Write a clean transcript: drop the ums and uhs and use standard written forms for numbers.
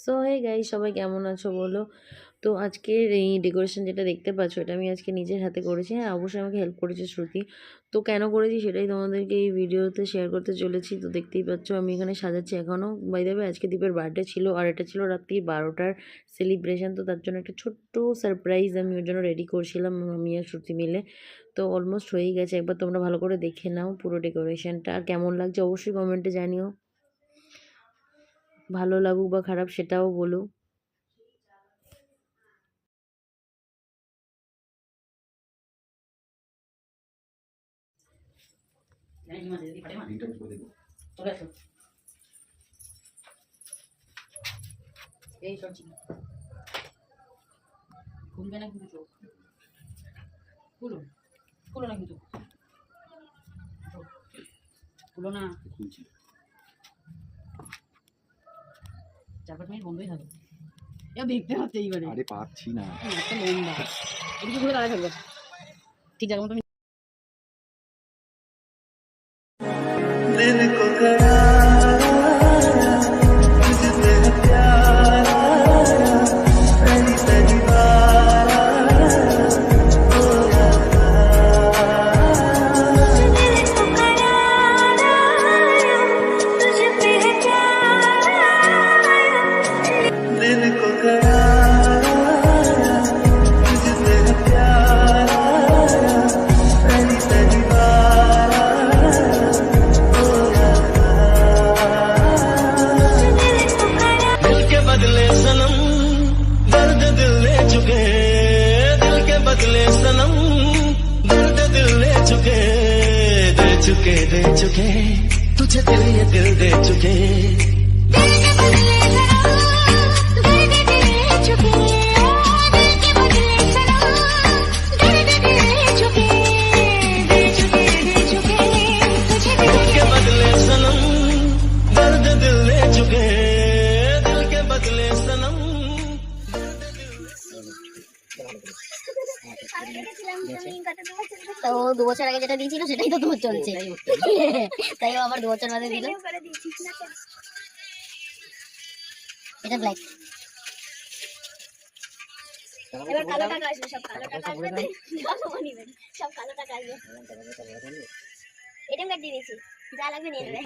So hey guys, সবাই কেমন আছো বলো। তো আজকের এই ডেকোরেশন যেটা দেখতে পাচ্ছ, এটা আমি আজকে নিজের হাতে করেছি। হ্যাঁ, অবশ্যই আমাকে হেল্প করেছে শ্রুতি। তো কেন করেছি সেটাই তোমাদেরকে এই ভিডিওতে শেয়ার করতে চলেছি। তো দেখতেই পাচ্ছ আমি এখানে সাজাচ্ছি এখনও। বাই দ্য ওয়ে, আজকে দীপের বার্থডে ছিল, আর এটা ছিল রাত্রি 12টার সেলিব্রেশন। তো তার জন্য একটা ছোট্ট সারপ্রাইজ আমি ওর জন্য রেডি করছিলাম, আমি আর শ্রুতি মিলে। তো অলমোস্ট হয়েই গেছে। একবার তোমরা ভালো করে দেখে নাও পুরো ডেকোরেশনটা, আর কেমন লাগছে অবশ্যই কমেন্টে জানিও। ভালো লাগুক বা খারাপ সেটাও বলো। এই সবজি ঘুমবে না কিন্তু চোখ খুলো, খুলো না কিন্তু, খুলো না। 4-5 মিনিট বন্ধই থাকবে। এ দেখতে হচ্ছে এইবারে। আরে পাচ্ছি না, একটা লম্বা এদিকে ঘুরে দাঁড়ায় থাকবে ঠিক জায়গা মতো। दिल को करारा तुझसे प्यारा पहली पहली बार हो यारा दिल को करारा तुझे पे प्यारा दिल को करारा तुझसे प्यारा पहली पहली बार बदले सनम दर्द दिल ले चुके, दिल के बदले सनम दर्द दिल ले चुके, दे चुके दे चुके तुझे दिल ये दिल दे चुके, दिल के बदले सनम दर्द दिल ले चुके, दिल के बदले सनम दर्द दिल ले चुके, दे चुके दे चुके तुझे दिल के बदले सनम दर्द दिल ले चुके, তো 2 বছর আগে যেটা দিয়েছিল সেটাই তো তোমার চলছে, তাই আবার 2 বছর বাদে দিল। এটা ব্ল্যাক, এবার কালো টাকা আসবে, সব কালো টাকা আসবে, সব কালো টাকা আসবে। এটিএম কার্ড দিয়ে দিয়েছি, যা লাগবে নিয়ে নেবে।